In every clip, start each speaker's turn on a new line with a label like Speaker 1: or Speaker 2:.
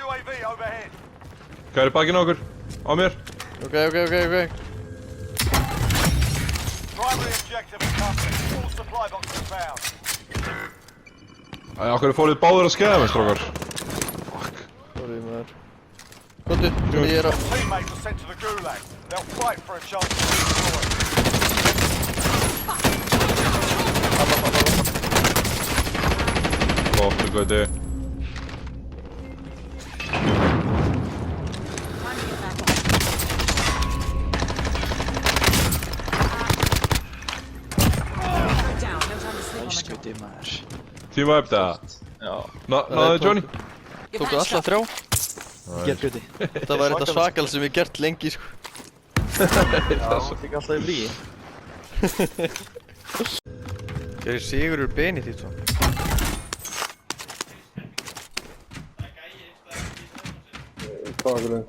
Speaker 1: UAV overhead.
Speaker 2: Hvað bakinn á okkur? Á mér?
Speaker 3: Ok.
Speaker 1: Primary objective accomplished. All supply boxes found.
Speaker 2: Æ, okkur fóruð báður að skæða mig, strókar.
Speaker 3: Sorry, maður. Kottu, ég er á...
Speaker 1: Teammates are sent to the gulag. They'll fight for a chance to redeploy.
Speaker 2: Flott, góð idé.
Speaker 4: Skjóti maður.
Speaker 2: Tíma upp það.
Speaker 4: Já.
Speaker 2: Náðu Johnny?
Speaker 3: Tóku alltaf 3.
Speaker 4: Get skjóti.
Speaker 3: Það var þetta svakal sem ég gert lengi, sko.
Speaker 4: Já, það fikk alltaf í blíi.
Speaker 3: Gerir Sigurður Benediktsson.
Speaker 5: Hvað var það?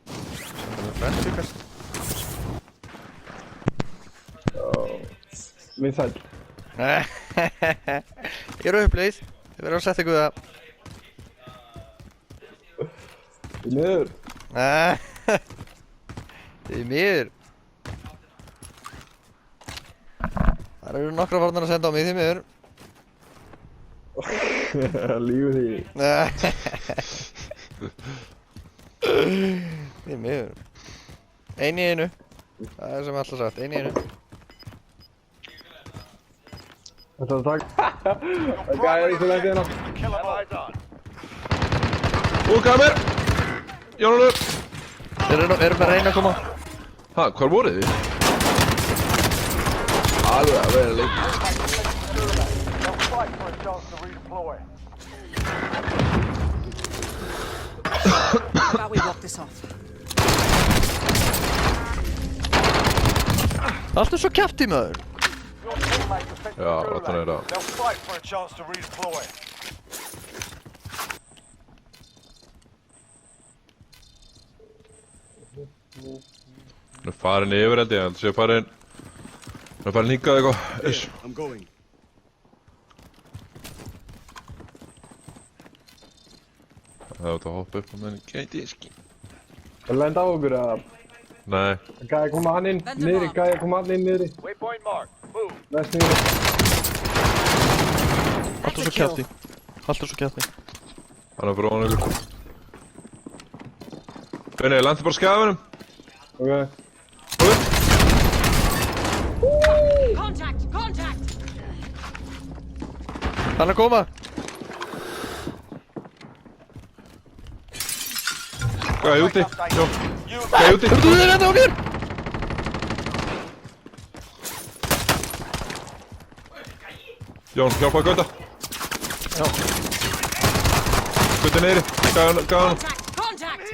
Speaker 3: Það er brennstyrkast.
Speaker 5: Vinsæl.
Speaker 3: Ég er uppleið. Ég verður að setja ykkur það.
Speaker 5: Í miður.
Speaker 3: Í miður. Það eru nokkra farnar að senda á mig, því miður.
Speaker 5: Lífið því.
Speaker 3: Því miður. Ein í einu. Það er sem alltaf sagt, ein í einu.
Speaker 5: Þetta er takk. Það gæði ekki lengt hérna.
Speaker 1: Kill them all.
Speaker 2: Hvað mér? Jónalur!
Speaker 3: Erum bara að reyna að koma.
Speaker 2: Ha, hvar voruð þið? Alveg að vera leik.
Speaker 1: They'll fight for a chance to redeploy.
Speaker 6: How about we walk this off?
Speaker 3: Alltaf svo kjafti, maður.
Speaker 1: Your teammates are sent to
Speaker 2: Ja,
Speaker 1: the
Speaker 2: wat dan
Speaker 1: gulag.
Speaker 2: ook.
Speaker 1: They'll fight for a chance to redeploy.
Speaker 2: Nú farin yfir held ég, hann sé farin... Nú farin hingað eitthvað, ish.
Speaker 7: I'm going.
Speaker 2: Það var þetta að hoppa upp á menni, gæti ekki.
Speaker 5: Það lenda á okkur að...
Speaker 2: Nei.
Speaker 5: Það gæði koma hann inn, niðri, gæði koma hann inn niðri.
Speaker 1: Waypoint mark. Move.
Speaker 5: Næst niðri.
Speaker 3: Alltaf svo kjafti. Alltaf svo kjafti.
Speaker 2: Hann er bara ofan ykkur. Benni, ég landi bara skafinum.
Speaker 5: Ok.
Speaker 6: Contact! Contact!
Speaker 3: Hann er að koma.
Speaker 2: Hvað er úti? Jó.
Speaker 1: You
Speaker 2: Hvað er úti?
Speaker 3: Þú er þetta á mér!
Speaker 2: Jón, hjálpa að Gauta.
Speaker 3: Já.
Speaker 2: Gauta niðri. Gaf hann.
Speaker 6: Contact! Contact!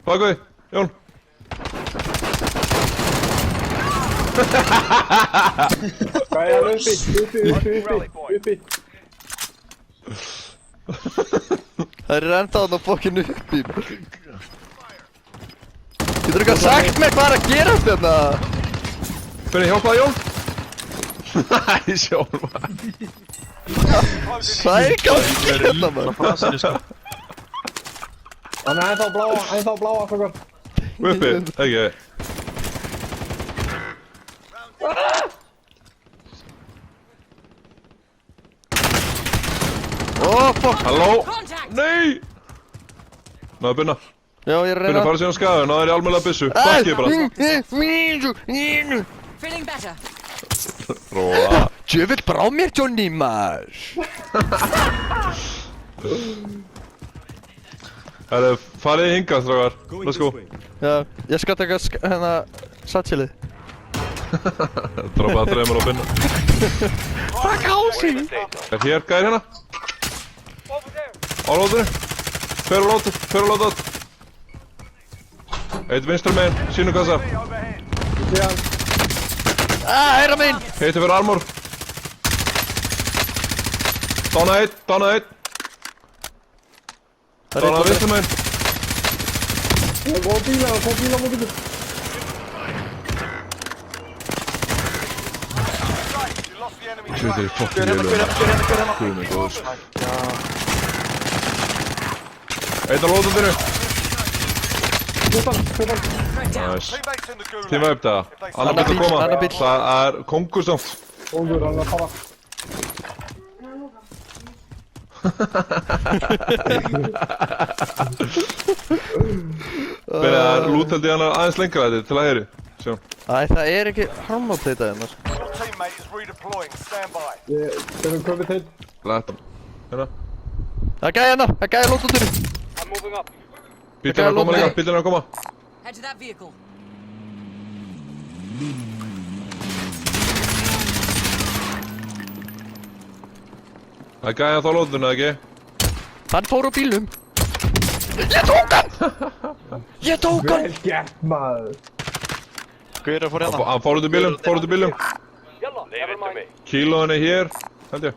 Speaker 2: Baka þig, Jón.
Speaker 5: Gæði hann uppi.
Speaker 3: Það er enda þarna fokkin uppi. Getur þú eitthvað sagt mér hvað er að gerast hérna?
Speaker 2: Benni, hjálpaði Jón. Næ, Jón.
Speaker 3: Sækast hérna, maður.
Speaker 4: Frasinu sko.
Speaker 5: Hann er ennþá bláa, fokkar.
Speaker 2: Uppi, ekki.
Speaker 3: Fuck.
Speaker 2: Halló?
Speaker 6: Contact!
Speaker 2: Nei! Náðu Binna.
Speaker 3: Já, ég er að
Speaker 2: Binna,
Speaker 3: reyna.
Speaker 2: fara síðan skaðu, náðu þér í almennilega byssu. Bakkið bara.
Speaker 6: Feeling better.
Speaker 2: Róa.
Speaker 3: Djöfull brá mér, Johnny, maður.
Speaker 2: Herru, farið í hingað, strákar.
Speaker 7: Going
Speaker 2: Let's
Speaker 7: this
Speaker 2: go.
Speaker 7: way.
Speaker 3: Já, ég skal taka hérna satchilið.
Speaker 2: Droppaði þreymur á Binna.
Speaker 3: Fuck ási!
Speaker 2: Er hér, gæðir hérna? Á lótunni. Hver á lótu. Eitt vinstra megin, sínu kassa.
Speaker 1: overhead.
Speaker 3: Herra minn!
Speaker 2: Heitir fyrir armor. Dána eitt. Dána vinstra megin.
Speaker 5: Góð bíla mótið ykkur.
Speaker 1: You lost the enemy
Speaker 2: Tjóð þeir
Speaker 1: flank.
Speaker 2: fokkin
Speaker 4: Hver hérna.
Speaker 2: Guð minn góður. Eitt á lóðundinu.
Speaker 6: Threat down.
Speaker 2: Nice.
Speaker 1: Teammates in the gulag.
Speaker 2: Tíma upp það. Annar bíll að koma.
Speaker 3: Annar bíll.
Speaker 2: Það er kongur samt.
Speaker 5: Óður, hann er að fara.
Speaker 2: Byrja að lút held ég hann aðeins lengra þetta til að heyri. Sjá.
Speaker 3: Æ, það er ekki harmótleitað hennar.
Speaker 1: Your teammate is redeploying. Stand by.
Speaker 5: Ég erum komið til.
Speaker 2: Lætt hann. Hérna.
Speaker 3: Það er gæði hennar, það er gæði lótundinu.
Speaker 2: Bíllinn er að koma líka, bíllinn er að koma.
Speaker 6: Head to that vehicle.
Speaker 2: Það er gæði að þá lóðundinu, eða ekki?
Speaker 3: Hann fór á bílnum. Ég tók hann! Ég tók hann!
Speaker 5: Vel gert, maður.
Speaker 4: Hver er að fór hérna?
Speaker 2: Hann fór út í bílnum, Kílóin er hér, held ég.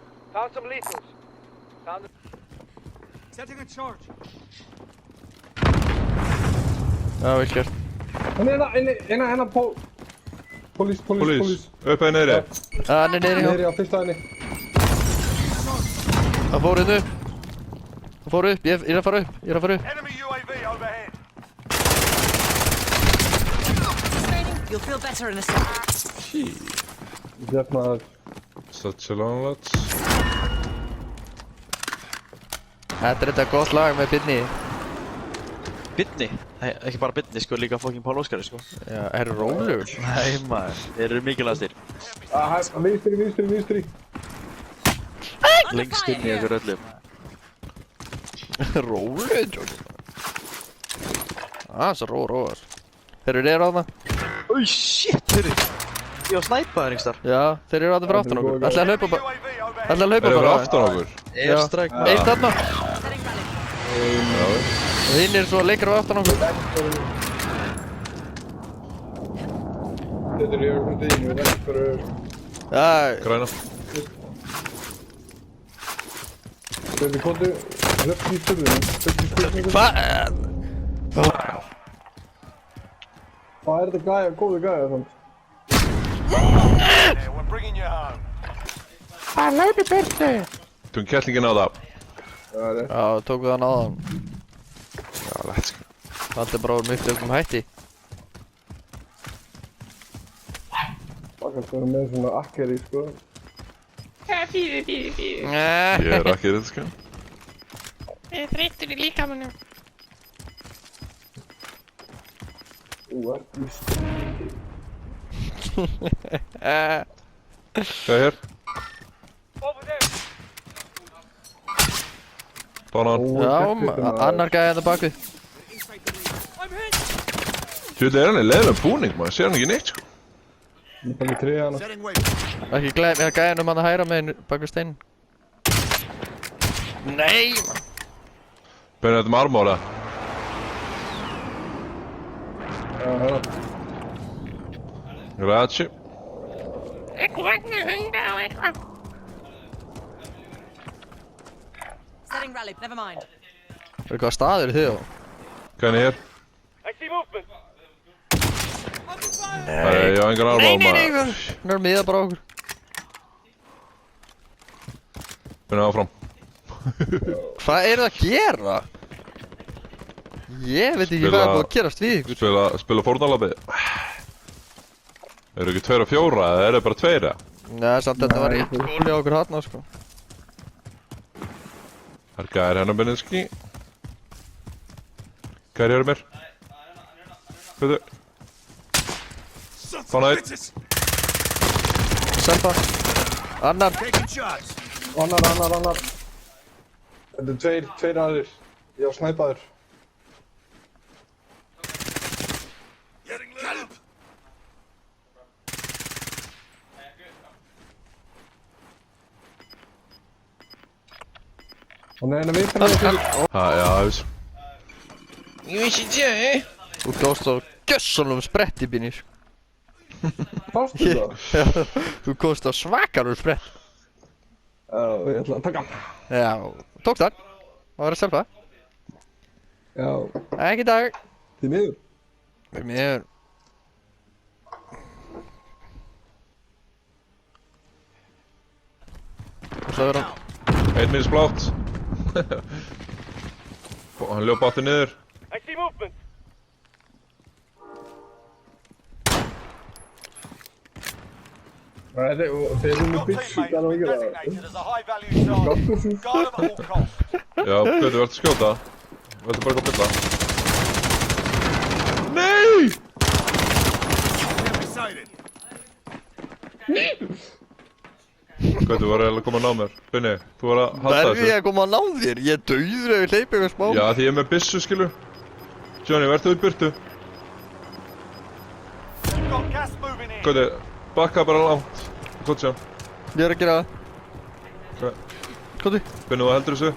Speaker 3: Já, vel gert.
Speaker 5: Hann er hérna, Pólís.
Speaker 2: Pólís, upp eða neyri.
Speaker 3: Hann er neyri hjá.
Speaker 5: Neyri á fyrsta henni.
Speaker 3: Hann fór hérna upp. Hann fór upp, ég er að fara upp.
Speaker 1: Enemy UAV overhead.
Speaker 6: Training. You'll feel better in a second.
Speaker 5: Gert, maður.
Speaker 2: Such a long lads.
Speaker 3: Þetta er þetta gott lag með Byrni.
Speaker 4: Bitni? Nei, ekki bara Bitni sko, líka fucking Pál Óskari sko.
Speaker 3: Já, er rólegur.
Speaker 4: Nei maður, þeir eru mikilvægastir.
Speaker 5: Vinstri.
Speaker 4: Lengst inn í okkur öllum.
Speaker 3: Rólegur, Jóni. Það er róar. Þeir eru á það.
Speaker 4: Új, shit, þeir eru. Ég var snæpaður einhverstar.
Speaker 3: Já, þeir eru á það fyrir aftan okkur. Ætlaði að hlaupa bara.
Speaker 1: UAV overhead.
Speaker 3: Ætlaði að hlaupa
Speaker 2: Þeir eru
Speaker 3: bara.
Speaker 2: aftan okkur.
Speaker 4: Airstrike maður.
Speaker 3: Eitt þarna.
Speaker 6: Setting rally.
Speaker 3: Og hinn er svo leikar á aftan okkur.
Speaker 5: Þetta er ég komið til þínu, fyrir...
Speaker 3: Já,
Speaker 2: Græna.
Speaker 5: Þetta er konti, hlöpt í stöðunum.
Speaker 3: hvað?
Speaker 5: Hvað er þetta gæja, góðu gæja samt?
Speaker 1: Yeah, we're bringing you home.
Speaker 2: Tún kettlingin á það.
Speaker 5: Það er
Speaker 3: Já, tóku það náðan.
Speaker 2: Já, let's go.
Speaker 3: Valdi bara úr myktu um hætti.
Speaker 5: Bakkast vera með svona akkeri, sko.
Speaker 2: Ég er ekki þetta, sko.
Speaker 5: Ert í stöðunum.
Speaker 2: Hvað er hér? Bánan.
Speaker 3: Já, annar gæði þetta bakvið.
Speaker 2: Tjóðlega er hann í leiðilega búning, maður sér hann ekki neitt, sko.
Speaker 5: Ég fann í trið hana.
Speaker 3: Ekki glæði gæðinum hann að hæra með bakvið steinin. Nei, man.
Speaker 2: Bennið þetta með armóra.
Speaker 5: Já, hérna.
Speaker 2: Grætsi.
Speaker 6: Setting rally. Never mind.
Speaker 3: Fyrir hvaða staður er þið á?
Speaker 2: Hvað er hér? Nei, ég á engan armóra, maður.
Speaker 3: Hann er miða bara á okkur.
Speaker 2: Bennið áfram.
Speaker 3: Hvað er það að gera? Ég veit ekki hvað er búið að gerast við ykkur.
Speaker 2: Spila fórnalabið. Eru ekki 2 og 4 eða eru bara 2?
Speaker 3: Nei, samt þetta var rétt góli á okkur hátna, sko.
Speaker 2: Það er gæðir hennar Beninski. Hvað er hér mér? Hvað er? Fána eitt.
Speaker 3: Selpa. Annar.
Speaker 5: Annar. Þetta er tveir aðrir. Ég var snæpaður. Og neina vinstra með fyrir.
Speaker 2: Ha, já, veist.
Speaker 3: Þú góðst á gjössanum spretti, Binir.
Speaker 5: Fástu það?
Speaker 3: Já, þú góðst á svakalum sprett.
Speaker 5: Já, ég ætla að taka hann.
Speaker 3: Já, tókst það. Það var að selpa.
Speaker 5: Já,
Speaker 3: Ekki í dag.
Speaker 5: því miður.
Speaker 3: Mér. Og svo er hann.
Speaker 2: Eitt minns blátt. Hann ljóp átti niður.
Speaker 1: I see movement.
Speaker 5: Þeir eru með
Speaker 1: Your
Speaker 5: byssu,
Speaker 1: teammate
Speaker 5: það er
Speaker 1: has been
Speaker 5: ekki það.
Speaker 1: designated as a high-value target. Guard them at all costs.
Speaker 2: Já, Gauti, verður að skjóta. Verður bara að bylla. Nei! Gauti, þú var eiginlega að koma að ná mér. Binni, þú var að halda
Speaker 3: Verði ég
Speaker 2: þessu.
Speaker 3: að koma að ná þér? Ég er dauður ef ég hleypi eitthvað smá.
Speaker 2: Já, því ég er með byssu, skilu. Johnny, verður þú í burtu?
Speaker 1: You've got gas moving in.
Speaker 2: Gauti, bakka bara langt. Kótt sjá.
Speaker 3: Ég er að gera það.
Speaker 2: Hvað?
Speaker 3: Kóti.
Speaker 2: Binni, þú heldur þessu?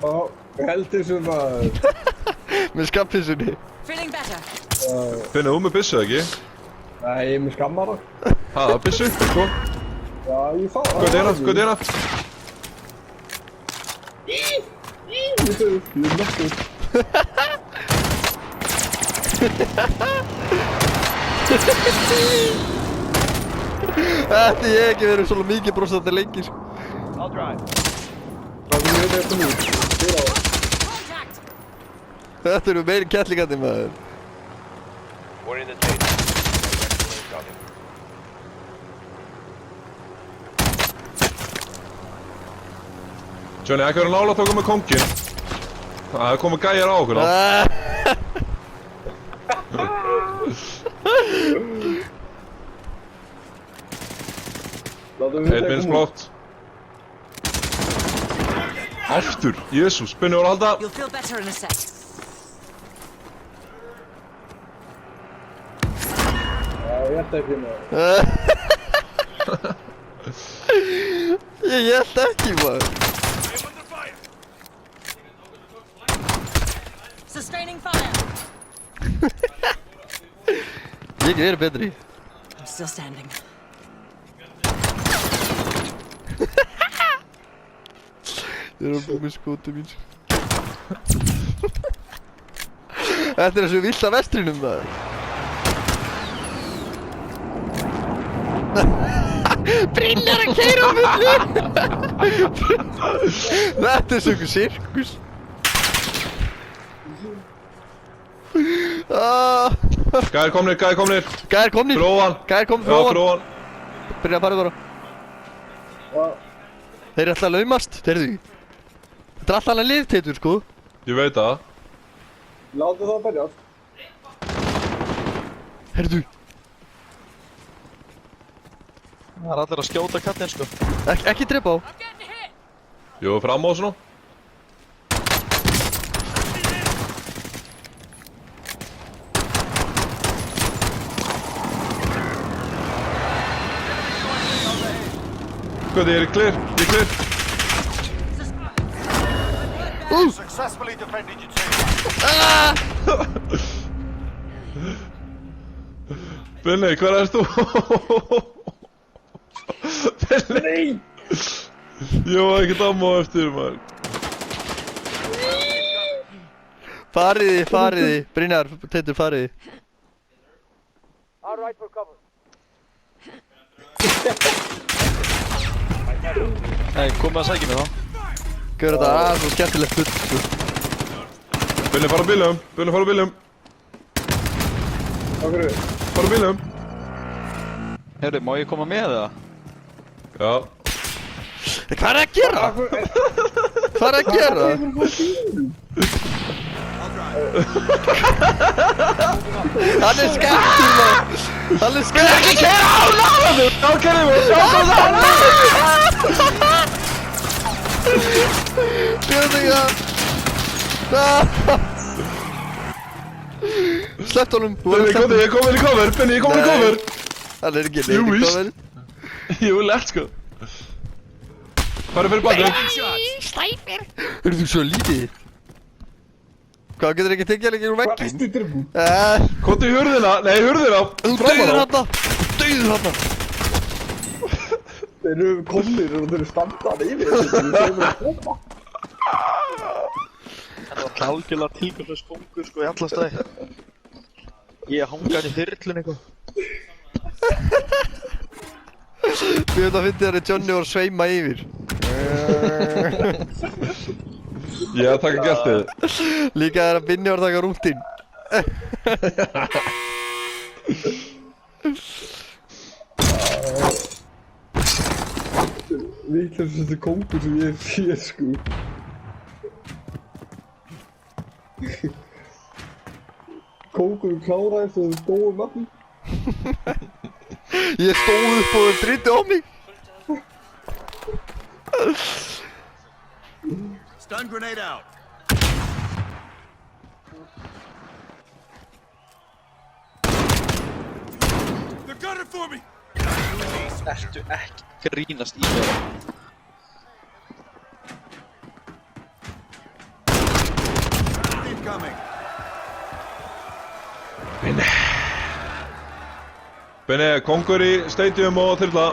Speaker 5: Já, ég held þessu maður.
Speaker 3: Með skamppissunni.
Speaker 6: Feeling better.
Speaker 2: Binni, þú með byssu, ekki?
Speaker 5: Nei, ég er með skammara.
Speaker 2: Ha, byssu? Sko?
Speaker 5: Já, ég fá það.
Speaker 2: Gauti, hérna, Gauti, hérna.
Speaker 5: Ég er nokkuð.
Speaker 3: Þetta ég ekki verið svona mikið brosandi lengi.
Speaker 1: I'll drive.
Speaker 5: Það er mjög eftir nú. Fyrir á það.
Speaker 6: Contact.
Speaker 3: Þetta eru meiri kettlingandi maður.
Speaker 1: We're in the chase.
Speaker 2: Johnny, ekki verið nála að tóka með kongin. Það er komið gæjar á okkur, á. Eitt minnst blótt. Aftur, Jésús, Binni voru að halda.
Speaker 6: You'll feel better in a sec.
Speaker 5: Já, ég held ekki maður.
Speaker 3: Ég held ekki maður.
Speaker 6: Sustaining fire.
Speaker 3: Ég ekki verið betri.
Speaker 6: I'm still standing.
Speaker 3: Þeir eru búið með skóti mín. Þetta er þessu vilda vestrinum maður. Brynjar að keyra á fullu. Þetta er svona sirkus.
Speaker 2: Gæjar komnir, gæjar komnir.
Speaker 3: Gæðir komnir.
Speaker 2: Fróðan.
Speaker 3: Gæðir komnir
Speaker 2: Já,
Speaker 3: fróðan.
Speaker 2: fróðan.
Speaker 3: Byrja að fara bara. Þeir eru alltaf að laumast, þeirðu. Þetta er alltaf hann að lifteitur, sko.
Speaker 2: Ég veit það.
Speaker 5: Láttu það að berjast.
Speaker 3: Heyrðu,
Speaker 4: Það er allir að skjóta kallinn sko.
Speaker 3: ekki drepa á.
Speaker 2: Jú, fram á svona. Hvað, ég er clear, ég er clear.
Speaker 1: Successfully defended your team.
Speaker 2: Binni, hver erst þú? Binni! Ég var ekkert amma á eftir, maður.
Speaker 3: Fariði, Brynjar, Teitur, fariði.
Speaker 1: All right for cover.
Speaker 4: Nei, komið að sækja mig þá.
Speaker 3: Gjör þetta aðeins og skemmtilegt full, sko.
Speaker 2: Binni, fara á bílum, Binni, fara á bílum.
Speaker 5: Okkur.
Speaker 2: Fara á bílum.
Speaker 4: Heyrðu, má ég koma með það?
Speaker 2: Já.
Speaker 3: Hvað er að gera? Hvað er að gera? Hann er skemmtur, maður. Hann er skemmtur. Ekki kera á náðu! Já, kerið mig, já, Gjör þetta ekki. Sleppt honum.
Speaker 2: Binni, ég er komin í cover, Binni, ég er komin í cover.
Speaker 3: Hann er ekki
Speaker 2: Jú,
Speaker 3: neitt
Speaker 2: víst.
Speaker 3: komin.
Speaker 2: Jú, lett sko. Farðu fyrir baki.
Speaker 6: Sniper.
Speaker 3: Eru þú svo lítið? Hvað, getur ekki tekið líka úr vegginn?
Speaker 5: Næstu tilbúin.
Speaker 2: Kóttu í hurðina, nei, hurðina.
Speaker 3: Þú dauður hana! Dauður hana!
Speaker 5: Þeir eru komnir og þeir eru standað yfir þessu. Þeir eru að koma.
Speaker 4: Það var algjörlega tilgjörlega skongur sko í alla staði. Ég hanga hann í þyrlun eitthvað.
Speaker 3: Við höfum að finna þér að Johnny var að sveima yfir.
Speaker 2: Ég að taka gæltið.
Speaker 3: Líka þegar Binni var að taka rúntinn.
Speaker 5: Vitlaust þessi kóngur sem ég sé sko. Kóngurinn kláraðist og þau stóðu vatni.
Speaker 3: Ég stóð upp og þau drýtti á mig.
Speaker 1: Stun grenade out. They're gunning for me.
Speaker 4: Ertu ekki grínast í mér?
Speaker 1: Incoming.
Speaker 2: Binni, kongur í stadium og þyrla.